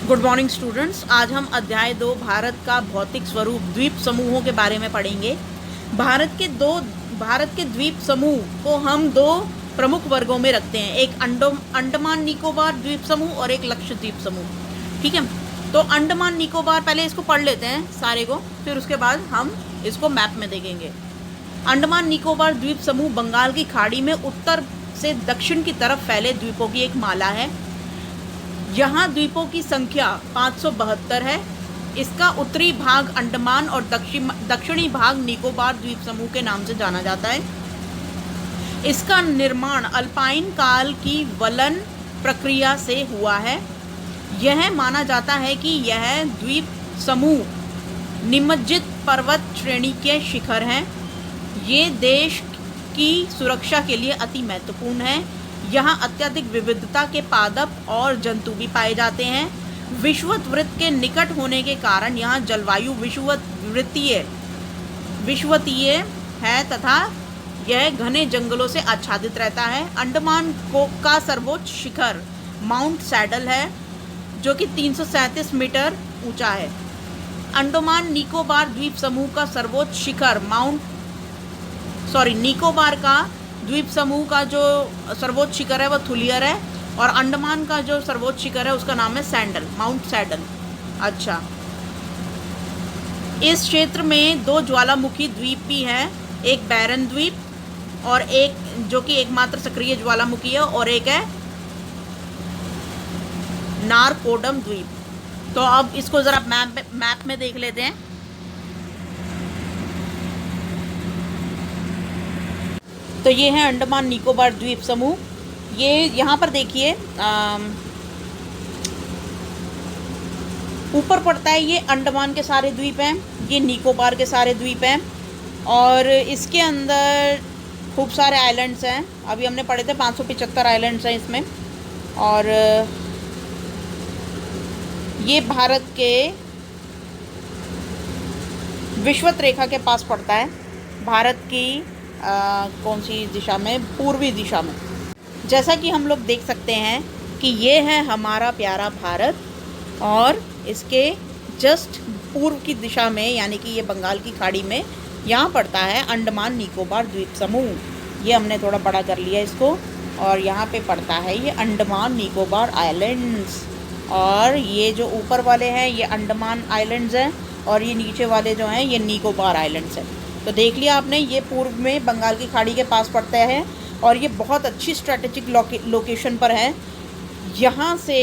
Good morning students. आज हम अध्याय 2 भारत का भौतिक स्वरूप द्वीप समूहों के बारे में पढ़ेंगे। भारत के द्वीप समूह को हम दो प्रमुख वर्गों में रखते हैं, एक अंडमान निकोबार द्वीप समूह और एक लक्षद्वीप समूह। ठीक है, तो अंडमान निकोबार, पहले इसको पढ़ लेते हैं सारे को, फिर उसके बाद हम इसको मैप में देखेंगे। अंडमान निकोबार द्वीप समूह बंगाल की खाड़ी में उत्तर से दक्षिण की तरफ फैले द्वीपों की एक माला है। यहाँ द्वीपों की संख्या 572 है। इसका उत्तरी भाग अंडमान और दक्षिणी भाग निकोबार द्वीप समूह के नाम से जाना जाता है। इसका निर्माण अल्पाइन काल की वलन प्रक्रिया से हुआ है। यह माना जाता है कि यह द्वीप समूह निमज्जित पर्वत श्रेणी के शिखर हैं। ये देश की सुरक्षा के लिए अति महत्वपूर्ण है। यहाँ अत्यधिक विविधता के पादप और जंतु भी पाए जाते हैं। विषुवत वृत्त के निकट होने के कारण यहाँ जलवायु विषुवतीय है तथा यह घने जंगलों से आच्छादित रहता है। अंडमान का सर्वोच्च शिखर माउंट सैडल है, जो कि 337 मीटर ऊंचा है। अंडमान निकोबार द्वीप समूह का सर्वोच्च शिखर निकोबार का द्वीप समूह का जो सर्वोच्च शिखर है वह थुलियर है, और अंडमान का जो सर्वोच्च शिखर है उसका नाम है माउंट सैडल। अच्छा, इस क्षेत्र में दो ज्वालामुखी द्वीप भी हैं, एक बैरन द्वीप और एक जो कि एकमात्र सक्रिय ज्वालामुखी है, और एक है नारकोडम द्वीप। तो अब इसको जरा मैप में देख लेते हैं। तो ये है अंडमान निकोबार द्वीप समूह। ये यहाँ पर देखिए ऊपर पड़ता है, ये अंडमान के सारे द्वीप हैं, ये निकोबार के सारे द्वीप हैं, और इसके अंदर खूब सारे आइलैंड्स हैं। अभी हमने पढ़े थे 575 आइलैंड्स हैं इसमें। और ये भारत के विषुवत रेखा के पास पड़ता है, भारत की कौन सी दिशा में, पूर्वी दिशा में। जैसा कि हम लोग देख सकते हैं कि ये है हमारा प्यारा भारत, और इसके जस्ट पूर्व की दिशा में, यानी कि ये बंगाल की खाड़ी में, यहाँ पड़ता है अंडमान निकोबार द्वीप समूह। ये हमने थोड़ा बड़ा कर लिया इसको, और यहाँ पे पड़ता है ये अंडमान निकोबार आइलैंड्स, और ये जो ऊपर वाले हैं ये अंडमान आइलैंड्स हैं, और ये नीचे वाले जो हैं ये निकोबार आइलैंड्स हैं। तो देख लिया आपने, ये पूर्व में बंगाल की खाड़ी के पास पड़ता है, और ये बहुत अच्छी स्ट्रैटेजिक लोकेशन पर है। यहाँ से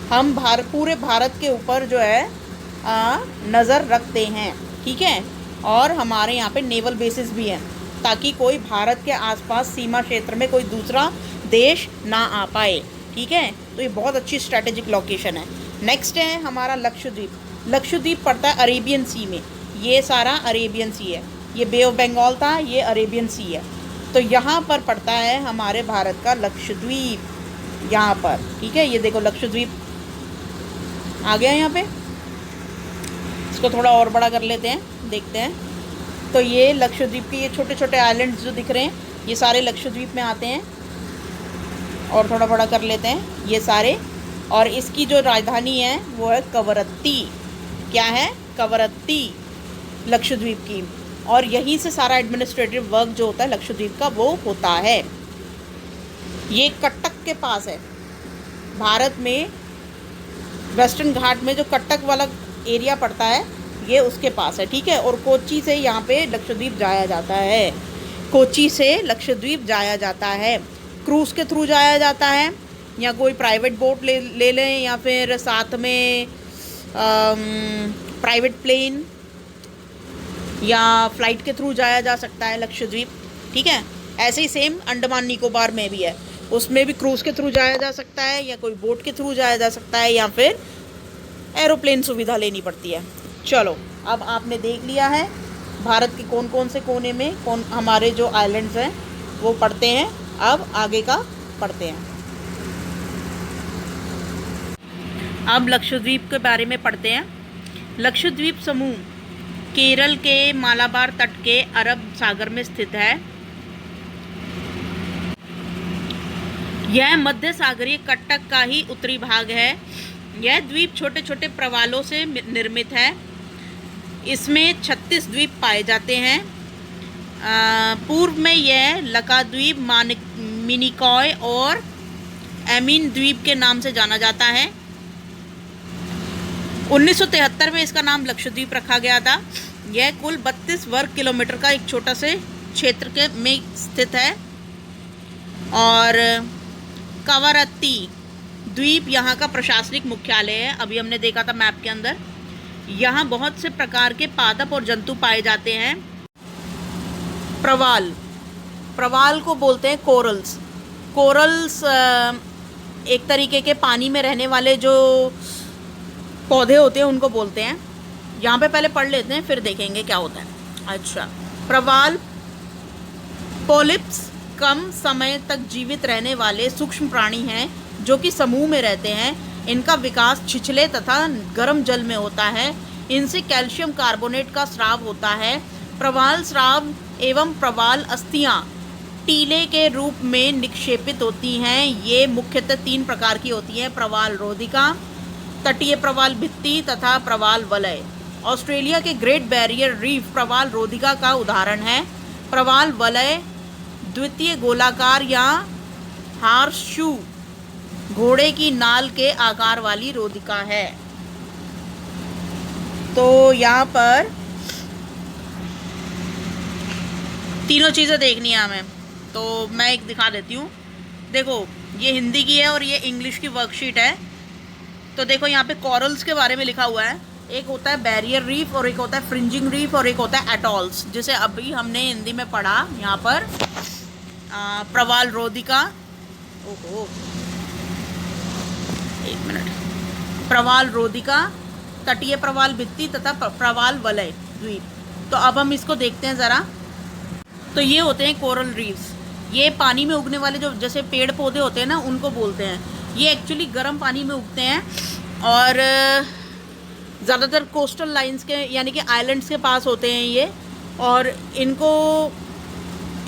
हम पूरे भारत के ऊपर जो है नज़र रखते हैं। ठीक है, और हमारे यहाँ पे नेवल बेसिस भी हैं, ताकि कोई भारत के आसपास सीमा क्षेत्र में कोई दूसरा देश ना आ पाए। ठीक है, तो ये बहुत अच्छी स्ट्रैटेजिक लोकेशन है। नेक्स्ट है हमारा लक्षद्वीप। लक्षद्वीप पड़ता है अरेबियन सी में। ये सारा अरेबियन सी है, ये बे ऑफ बंगाल था, ये अरेबियन सी है। तो यहाँ पर पड़ता है हमारे भारत का लक्षद्वीप, यहाँ पर। ठीक है, ये देखो लक्षद्वीप आ गया यहाँ पे। इसको थोड़ा और बड़ा कर लेते हैं, देखते हैं। तो ये लक्षद्वीप के ये छोटे छोटे आइलैंड्स जो दिख रहे हैं, ये सारे लक्षद्वीप में आते हैं। और थोड़ा बड़ा कर लेते हैं ये सारे। और इसकी जो राजधानी है वो है कवरत्ती। क्या है? कवरत्ती लक्षद्वीप की। और यहीं से सारा एडमिनिस्ट्रेटिव वर्क जो होता है लक्षद्वीप का वो होता है। ये कटक के पास है, भारत में वेस्टर्न घाट में जो कटक वाला एरिया पड़ता है ये उसके पास है। ठीक है, और कोच्चि से यहाँ पे लक्षद्वीप जाया जाता है। कोच्चि से लक्षद्वीप जाया जाता है, क्रूज़ के थ्रू जाया जाता है, या कोई प्राइवेट बोट ले लें, या फिर साथ में प्राइवेट प्लेन या फ्लाइट के थ्रू जाया जा सकता है लक्षद्वीप। ठीक है, ऐसे ही सेम अंडमान निकोबार में भी है, उसमें भी क्रूज़ के थ्रू जाया जा सकता है, या कोई बोट के थ्रू जाया जा सकता है, या फिर एरोप्लेन सुविधा लेनी पड़ती है। चलो, अब आपने देख लिया है भारत के कौन कौन से कोने में कौन हमारे जो आइलैंड्स हैं वो पड़ते हैं। अब आगे का पढ़ते हैं। अब लक्षद्वीप के बारे में पढ़ते हैं। लक्षद्वीप समूह केरल के मालाबार तट के अरब सागर में स्थित है। यह मध्य सागरीय कटक का ही उत्तरी भाग है। यह द्वीप छोटे छोटे प्रवालों से निर्मित है। इसमें 36 द्वीप पाए जाते हैं। पूर्व में यह लकाद्वीप, मिनिकॉय और एमिन द्वीप के नाम से जाना जाता है। 1973 में इसका नाम लक्षद्वीप रखा गया था। यह कुल 32 वर्ग किलोमीटर का एक छोटा से क्षेत्र के में स्थित है। और कवरत्ती द्वीप यहाँ का प्रशासनिक मुख्यालय है। अभी हमने देखा था मैप के अंदर। यहाँ बहुत से प्रकार के पादप और जंतु पाए जाते हैं। प्रवाल को बोलते हैं कोरल्स। कोरल्स एक तरीके के पानी में रहने वाले जो पौधे होते हैं उनको बोलते हैं। यहाँ पे पहले पढ़ लेते हैं, फिर देखेंगे क्या होता है। अच्छा, प्रवाल पोलिप्स कम समय तक जीवित रहने वाले सूक्ष्म प्राणी हैं जो कि समूह में रहते हैं। इनका विकास छिछले तथा गर्म जल में होता है। इनसे कैल्शियम कार्बोनेट का स्राव होता है। प्रवाल स्राव एवं प्रवाल अस्थियाँ टीले के रूप में निक्षेपित होती हैं। ये मुख्यतः 3 प्रकार की होती हैं: प्रवाल रोधिका, तटीय प्रवाल भित्ति तथा प्रवाल वलय। ऑस्ट्रेलिया के ग्रेट बैरियर रीफ प्रवाल रोधिका का उदाहरण है। प्रवाल वलय द्वितीय गोलाकार या हार्सशू घोड़े की नाल के आकार वाली रोधिका है। तो यहाँ पर तीनों चीज़ें देखनी है हमें, तो मैं एक दिखा देती हूँ। देखो, ये हिंदी की है और ये इंग्लिश की वर्कशीट है। तो देखो, यहाँ पे कॉरल्स के बारे में लिखा हुआ है। एक होता है बैरियर रीफ और एक होता है फ्रिंजिंग रीफ और एक होता है एटॉल्स, जिसे अभी हमने हिंदी में पढ़ा। यहाँ पर प्रवाल रोधिका, ओहो एक मिनट, प्रवाल रोधिका, तटीय प्रवाल भित्ति तथा प्रवाल वलय द्वीप। तो अब हम इसको देखते हैं ज़रा। तो ये होते हैं कोरल रीफ्स। ये पानी में उगने वाले जो जैसे पेड़ पौधे होते हैं ना, उनको बोलते हैं। ये एक्चुअली गर्म पानी में उगते हैं और ज़्यादातर कोस्टल लाइंस के यानी कि आइलैंड्स के पास होते हैं ये। और इनको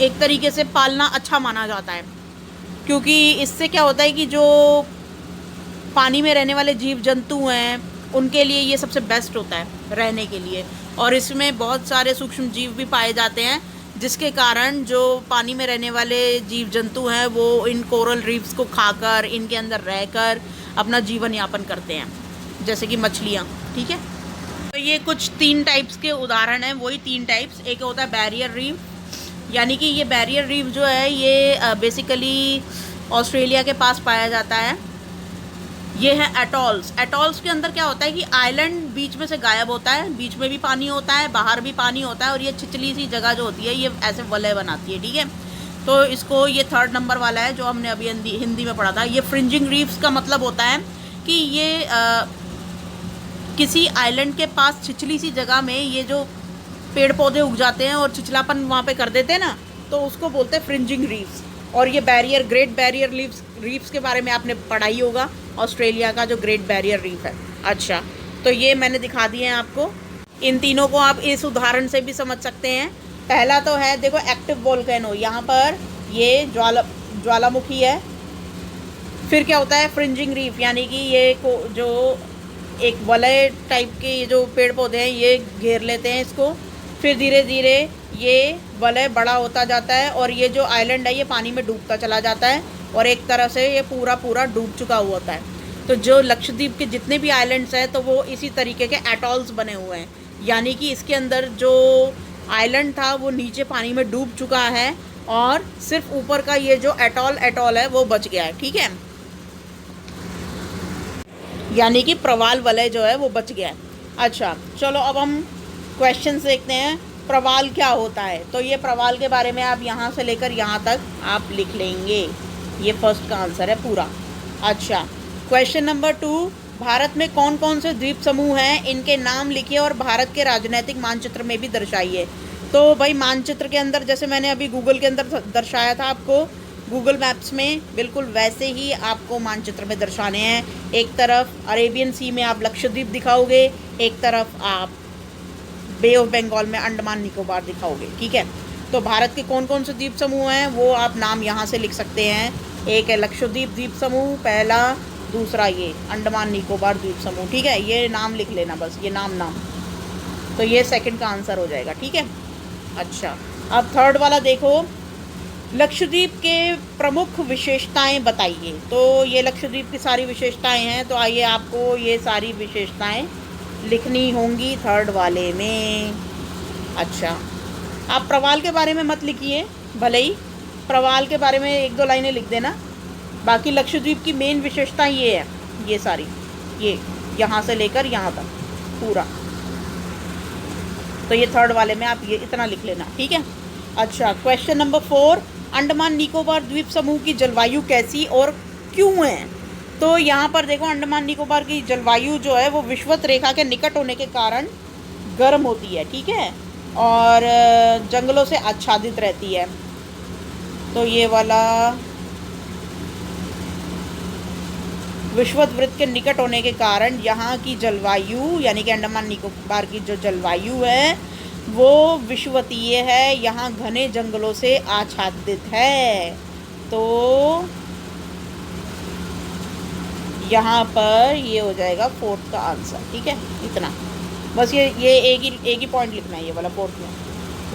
एक तरीके से पालना अच्छा माना जाता है, क्योंकि इससे क्या होता है कि जो पानी में रहने वाले जीव जंतु हैं उनके लिए ये सबसे बेस्ट होता है रहने के लिए। और इसमें बहुत सारे सूक्ष्म जीव भी पाए जाते हैं, जिसके कारण जो पानी में रहने वाले जीव जंतु हैं वो इन कोरल रीफ्स को खाकर, इनके अंदर रहकर अपना जीवन यापन करते हैं, जैसे कि मछलियाँ। ठीक है, तो ये कुछ 3 टाइप्स के उदाहरण हैं, वही 3 टाइप्स। एक होता है बैरियर रीफ, यानी कि ये बैरियर रीफ जो है ये बेसिकली ऑस्ट्रेलिया के पास पाया जाता है। ये है एटॉल्स। एटॉल्स के अंदर क्या होता है कि आइलैंड बीच में से गायब होता है, बीच में भी पानी होता है, बाहर भी पानी होता है, और ये छिछली सी जगह जो होती है ये ऐसे वलय बनाती है। ठीक है, तो इसको ये 3rd नंबर वाला है जो हमने अभी हिंदी में पढ़ा था। ये फ्रिंजिंग रीफ्स का मतलब होता है कि ये किसी आइलैंड के पास छिछली सी जगह में ये जो पेड़ पौधे उग जाते हैं और छिछलापन वहाँ पे कर देते हैं ना, तो उसको बोलते हैं फ्रिंजिंग रीफ्स। और ये ग्रेट बैरियर रीफ्स के बारे में आपने पढ़ा ही होगा, ऑस्ट्रेलिया का जो ग्रेट बैरियर रीफ है। अच्छा, तो ये मैंने दिखा दिए हैं आपको। इन तीनों को आप इस उदाहरण से भी समझ सकते हैं। पहला तो है, देखो, एक्टिव वोल्केनो। यहाँ पर ये ज्वालामुखी है। फिर क्या होता है, फ्रिंजिंग रीफ, यानी कि ये जो एक वलय टाइप के ये जो पेड़ पौधे हैं ये घेर लेते हैं इसको। फिर धीरे धीरे ये वलय बड़ा होता जाता है और ये जो आइलैंड है ये पानी में डूबता चला जाता है और एक तरह से ये पूरा डूब चुका हुआ होता है। तो जो लक्षद्वीप के जितने भी आइलैंड्स हैं तो वो इसी तरीके के एटॉल्स बने हुए हैं, यानी कि इसके अंदर जो आइलैंड था वो नीचे पानी में डूब चुका है और सिर्फ ऊपर का ये जो एटॉल है वो बच गया है। ठीक है, यानी कि प्रवाल वलय जो है वो बच गया है। अच्छा, चलो अब हम क्वेश्चंस देखते हैं। प्रवाल क्या होता है? तो ये प्रवाल के बारे में आप यहाँ से लेकर यहाँ तक आप लिख लेंगे। ये फर्स्ट का आंसर है पूरा। अच्छा, क्वेश्चन नंबर 2, भारत में कौन कौन से द्वीप समूह हैं, इनके नाम लिखिए और भारत के राजनीतिक मानचित्र में भी दर्शाइए। तो भाई मानचित्र के अंदर जैसे मैंने अभी गूगल के अंदर दर्शाया था आपको, गूगल मैप्स में बिल्कुल वैसे ही आपको मानचित्र में दर्शाने हैं। एक तरफ अरेबियन सी में आप लक्षद्वीप दिखाओगे, एक तरफ आप बे ऑफ बंगाल में अंडमान निकोबार दिखाओगे। ठीक है, तो भारत के कौन कौन से द्वीप समूह हैं वो आप नाम यहाँ से लिख सकते हैं। एक है लक्षद्वीप द्वीप समूह पहला, दूसरा ये अंडमान निकोबार द्वीप समूह, ठीक है, ये नाम लिख लेना बस, ये नाम। तो ये सेकंड का आंसर हो जाएगा, ठीक है। अच्छा, अब थर्ड वाला देखो, लक्षद्वीप के प्रमुख विशेषताएं बताइए। तो ये लक्षद्वीप की सारी विशेषताएं हैं, तो आइए आपको ये सारी विशेषताएं लिखनी होंगी थर्ड वाले में। अच्छा, आप प्रवाल के बारे में मत लिखिए, भले ही प्रवाल के बारे में 1-2 लाइनें लिख देना। बाकी लक्षद्वीप की मेन विशेषता ये है, ये सारी, ये यहाँ से लेकर यहाँ तक पूरा। तो ये थर्ड वाले में आप ये इतना लिख लेना, ठीक है। अच्छा, क्वेश्चन नंबर 4, अंडमान निकोबार द्वीप समूह की जलवायु कैसी और क्यों है। तो यहाँ पर देखो, अंडमान निकोबार की जलवायु जो है वो विषुवत रेखा के निकट होने के कारण गर्म होती है, ठीक है, और जंगलों से आच्छादित रहती है। तो ये वाला विषुवत वृत्त के निकट होने के कारण यहाँ की जलवायु, यानी कि अंडमान निकोबार की जो जलवायु है वो विषुवतीय है, यहाँ घने जंगलों से आच्छादित है। तो यहाँ पर ये हो जाएगा फोर्थ का आंसर, ठीक है, इतना बस। ये एक ही पॉइंट लिखना है, ये वाला फोर्थ में।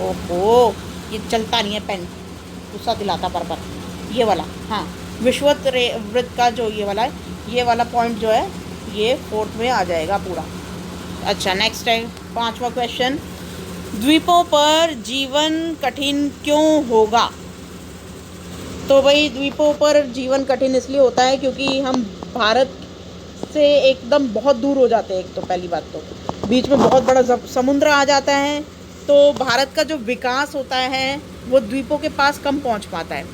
ओहो, ये चलता नहीं है पेन, गुस्सा दिलाता पर ये वाला। हाँ, विषुवत वृत्त का जो ये वाला है, ये वाला पॉइंट जो है ये फोर्थ में आ जाएगा पूरा। अच्छा, नेक्स्ट है 5वां क्वेश्चन, द्वीपों पर जीवन कठिन क्यों होगा। तो भाई द्वीपों पर जीवन कठिन इसलिए होता है क्योंकि हम भारत से एकदम बहुत दूर हो जाते हैं। एक तो पहली बात, तो बीच में बहुत बड़ा समुद्र आ जाता है, तो भारत का जो विकास होता है वो द्वीपों के पास कम पहुंच पाता है,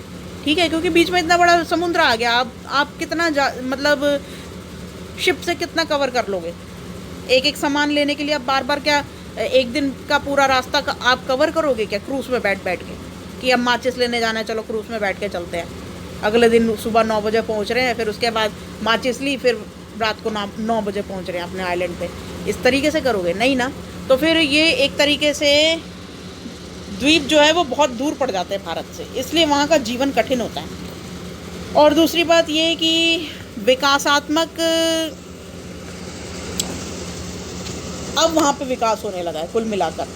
ठीक है, क्योंकि बीच में इतना बड़ा समुद्र आ गया। आप कितना मतलब शिप से कितना कवर कर लोगे। एक सामान लेने के लिए आप बार बार क्या एक दिन का पूरा रास्ता आप कवर करोगे क्या क्रूज़ में बैठ के, कि अब माचिस लेने जाना है, चलो क्रूज़ में बैठ के चलते हैं, अगले दिन सुबह 9 बजे पहुंच रहे हैं, फिर उसके बाद माचिस ली, फिर रात को 9 बजे पहुंच रहे हैं अपने आइलैंड पे। इस तरीके से करोगे नहीं ना। तो फिर ये एक तरीके से द्वीप जो है वो बहुत दूर पड़ जाते हैं भारत से, इसलिए वहाँ का जीवन कठिन होता है। और दूसरी बात ये कि विकासात्मक, अब वहाँ पे विकास होने लगा है कुल मिलाकर।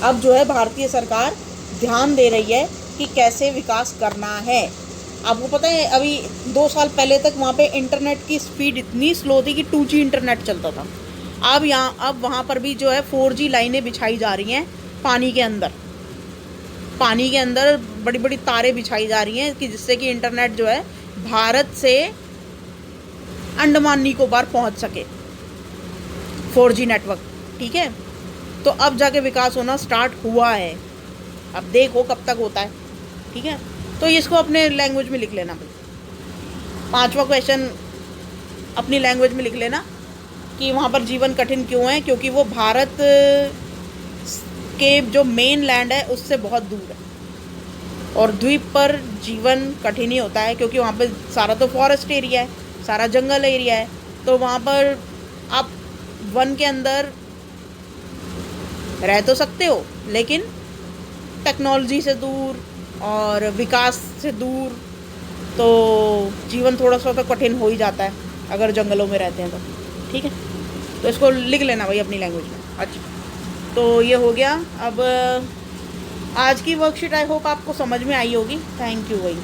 अब जो है भारतीय सरकार ध्यान दे रही है कि कैसे विकास करना है। आपको पता है अभी 2 साल पहले तक वहाँ पे इंटरनेट की स्पीड इतनी स्लो थी कि 2G इंटरनेट चलता था। अब वहाँ पर भी जो है 4G लाइनें बिछाई जा रही हैं पानी के अंदर बड़ी बड़ी तारें बिछाई जा रही हैं कि जिससे कि इंटरनेट जो है भारत से अंडमान निकोबार पहुँच सके, 4G नेटवर्क, ठीक है। तो अब जाके विकास होना स्टार्ट हुआ है, अब देखो कब तक होता है, ठीक है। तो इसको अपने लैंग्वेज में लिख लेना भाई। 5वां क्वेश्चन अपनी लैंग्वेज में लिख लेना कि वहाँ पर जीवन कठिन क्यों है, क्योंकि वो भारत के जो मेन लैंड है उससे बहुत दूर है। और द्वीप पर जीवन कठिन ही होता है क्योंकि वहाँ पे सारा तो फॉरेस्ट एरिया है, सारा जंगल एरिया है। तो वहाँ पर आप वन के अंदर रह तो सकते हो, लेकिन टेक्नोलॉजी से दूर और विकास से दूर, तो जीवन थोड़ा सा तो कठिन हो ही जाता है अगर जंगलों में रहते हैं तो, ठीक है। तो इसको लिख लेना भाई अपनी लैंग्वेज में। अच्छा, तो ये हो गया। अब आज की वर्कशीट आई होप आपको समझ में आई होगी। थैंक यू भाई।